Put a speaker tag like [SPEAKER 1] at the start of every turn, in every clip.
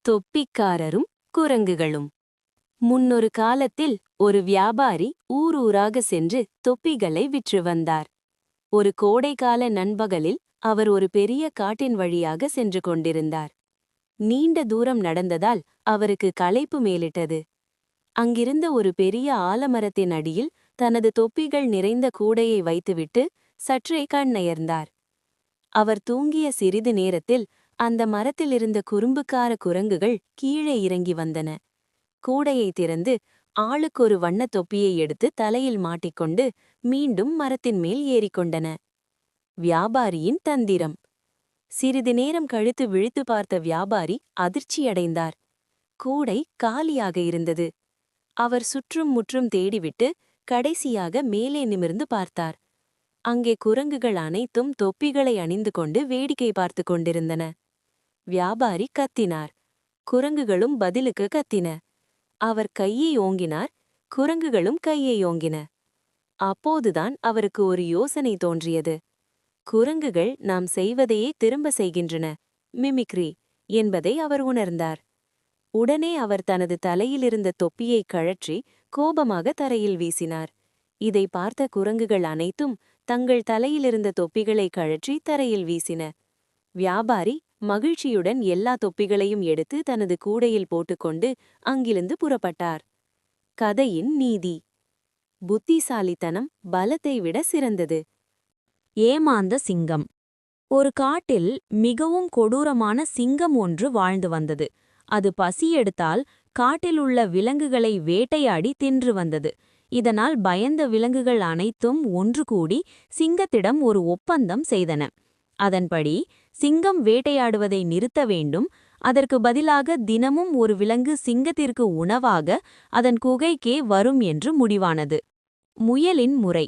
[SPEAKER 1] தொப்பிக்காரரும் குரங்குகளும். முன்னொரு காலத்தில் ஒரு வியாபாரி ஊரூராக சென்று தொப்பிகளை விற்று வந்தார். ஒரு கோடைக்கால நண்பகலில் அவர் ஒரு பெரிய காட்டின் வழியாக சென்று கொண்டிருந்தார். நீண்ட தூரம் நடந்ததால் அவருக்கு களைப்பு மேலிட்டது. அங்கிருந்த ஒரு பெரிய ஆலமரத்தின் அடியில் தனது தொப்பிகள் நிறைந்த கூடையை வைத்துவிட்டு சற்றே கண்ணயர்ந்தார். அவர் தூங்கிய சிறிது நேரத்தில் அந்த மரத்திலிருந்த குறும்புக்கார குரங்குகள் கீழே இறங்கி வந்தன. கூடையை திறந்து ஆளுக்கொரு வண்ணத் தொப்பியை எடுத்து தலையில் மாட்டிக்கொண்டு மீண்டும் மரத்தின் மேல் ஏறிக்கொண்டன. வியாபாரியின் தந்திரம். சிறிது நேரம் கழித்து விழித்து பார்த்த வியாபாரி அதிர்ச்சியடைந்தார். கூடை காலியாக இருந்தது. அவர் சுற்றும் முற்றும் தேடிவிட்டு கடைசியாக மேலே நிமிர்ந்து பார்த்தார். அங்கே குரங்குகள் அனைத்தும் தொப்பிகளை அணிந்து கொண்டு வேடிக்கை பார்த்து கொண்டிருந்தன. வியாபாரி கத்தினார். குரங்குகளும் பதிலுக்கு கத்தின. அவர் கையை ஓங்கினார். குரங்குகளும் கையை ஓங்கின. அப்போதுதான் அவருக்கு ஒரு யோசனை தோன்றியது. குரங்குகள் நாம் செய்வதையே திரும்ப செய்கின்றன, மிமிக்ரி என்பதை அவர் உணர்ந்தார். உடனே அவர் தனது தலையிலிருந்த தொப்பியை கழற்றி கோபமாக தரையில் வீசினார். இதை பார்த்த குரங்குகள் அனைத்தும் தங்கள் தலையிலிருந்த தொப்பிகளை கழற்றி தரையில் வீசின. வியாபாரி மகிழ்ச்சியுடன் எல்லா தொப்பிகளையும் எடுத்து தனது கூடையில் போட்டுக்கொண்டு அங்கிருந்து புறப்பட்டார். கதையின் நீதி. புத்திசாலித்தனம் பலத்தை விட சிறந்தது.
[SPEAKER 2] ஏமாந்த சிங்கம். ஒரு காட்டில் மிகவும் கொடூரமான சிங்கம் ஒன்று வாழ்ந்து வந்தது. அது பசியெடுத்தால் காட்டிலுள்ள விலங்குகளை வேட்டையாடி தின்று வந்தது. இதனால் பயந்த விலங்குகள் அனைத்தும் ஒன்று கூடி சிங்கத்திடம் ஒரு ஒப்பந்தம் செய்தன. அதன்படி சிங்கம் வேட்டையாடுவதை நிறுத்த வேண்டும். அதற்கு பதிலாக தினமும் ஒரு விலங்கு சிங்கத்திற்கு உணவாக அதன் குகைக்கே வரும் என்று முடிவானது. முயலின் முறை.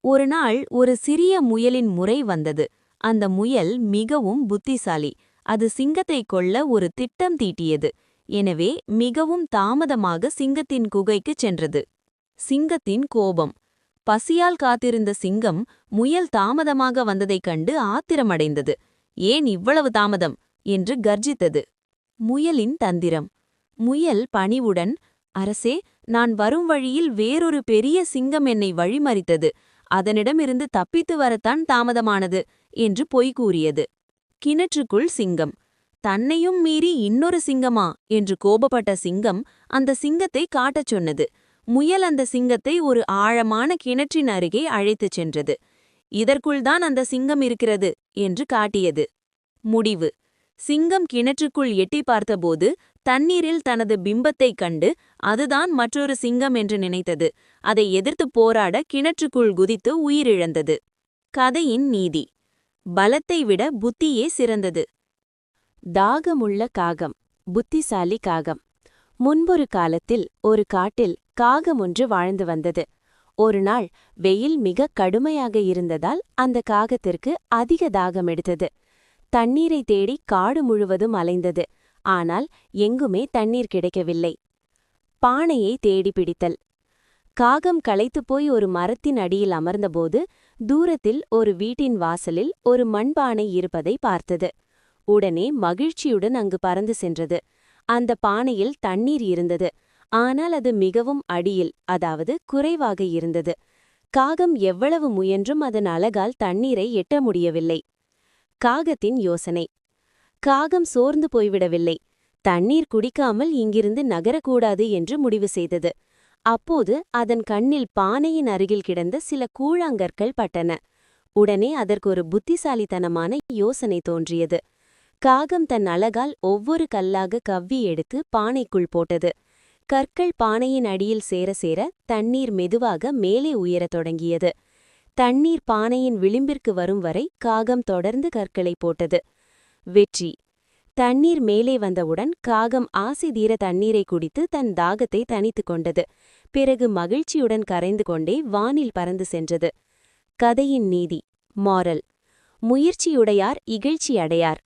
[SPEAKER 2] ஒருநாள் ஒரு சிறிய முயலின் முறை வந்தது. அந்த முயல் மிகவும் புத்திசாலி. அது சிங்கத்தை கொல்ல ஒரு திட்டம் தீட்டியது. எனவே மிகவும் தாமதமாக சிங்கத்தின் குகைக்குச் சென்றது. சிங்கத்தின் கோபம். பசியால் காத்திருந்த சிங்கம் முயல் தாமதமாக வந்ததைக் கண்டு ஆத்திரமடைந்தது. ஏன் இவ்வளவு தாமதம் என்று கர்ஜித்தது. முயலின் தந்திரம். முயல் பணிவுடன், அரசே, நான் வரும் வழியில் வேறொரு பெரிய சிங்கம் என்னை வழிமறித்தது. அதனிடமிருந்து தப்பித்து வரத்தான் தாமதமானது என்று பொய் கூறியது. கிணற்றுக்குள் சிங்கம். தன்னையும் மீறி இன்னொரு சிங்கமா என்று கோபப்பட்ட சிங்கம் அந்த சிங்கத்தை காட்டச் சொன்னது. முயல் அந்த சிங்கத்தை ஒரு ஆழமான கிணற்றின் அருகே அழைத்துச் சென்றது. இதற்குள்தான் அந்த சிங்கம் இருக்கிறது என்று காட்டியது. முடிவு. சிங்கம் கிணற்றுக்குள் எட்டி பார்த்தபோது தண்ணீரில் தனது பிம்பத்தைக் கண்டு அதுதான் மற்றொரு சிங்கம் என்று நினைத்தது. அதை எதிர்த்து போராட கிணற்றுக்குள் குதித்து உயிரிழந்தது. கதையின் நீதி. பலத்தை விட புத்தியே சிறந்தது. தாகமுள்ள காகம். புத்திசாலி காகம். முன்பொரு காலத்தில் ஒரு காட்டில் காகம் ஒன்று வாழ்ந்து வந்தது. ஒருநாள் வெயில் மிக கடுமையாக இருந்ததால் அந்த காகத்திற்கு அதிக தாகம் எடுத்தது. தண்ணீரை தேடி காடு முழுவதும் அலைந்தது. ஆனால் எங்குமே தண்ணீர் கிடைக்கவில்லை. பானையை தேடி பிடித்தல். காகம் களைத்துப்போய் ஒரு மரத்தின் அடியில் அமர்ந்தபோது தூரத்தில் ஒரு வீட்டின் வாசலில் ஒரு மண்பானை இருப்பதை பார்த்தது. உடனே மகிழ்ச்சியுடன் அங்கு பறந்து சென்றது. அந்த பானையில் தண்ணீர் இருந்தது. ஆனால் அது மிகவும் அடியில், அதாவது குறைவாக இருந்தது. காகம் எவ்வளவு முயன்றும் அதன் அலகால் தண்ணீரை எட்ட முடியவில்லை. காகத்தின் யோசனை. காகம் சோர்ந்து போய்விடவில்லை. தண்ணீர் குடிக்காமல் இங்கிருந்து நகரக்கூடாது என்று முடிவு செய்தது. அப்போது அதன் கண்ணில் பானையின் அருகில் கிடந்த சில கூழாங்கற்கள் பட்டன. உடனே அதற்கு ஒரு புத்திசாலித்தனமான யோசனை தோன்றியது. காகம் தன் அலகால் ஒவ்வொரு கல்லாக கவ்வி எடுத்து பானைக்குள் போட்டது. கற்கள் பானையின் அடியில் சேர சேர தண்ணீர் மெதுவாக மேலே உயரத் தொடங்கியது. தண்ணீர் பானையின் விளிம்பிற்கு வரும் வரை காகம் தொடர்ந்து கற்களை போட்டது. வெற்றி. தண்ணீர் மேலே வந்தவுடன் காகம் ஆசை தீர தண்ணீரை குடித்து தன் தாகத்தை தணித்துக் கொண்டது. பிறகு மகிழ்ச்சியுடன் கரைந்து கொண்டே வானில் பறந்து சென்றது. கதையின் நீதி. மாரல். முயற்சியுடையார் இகழ்ச்சி அடையார்.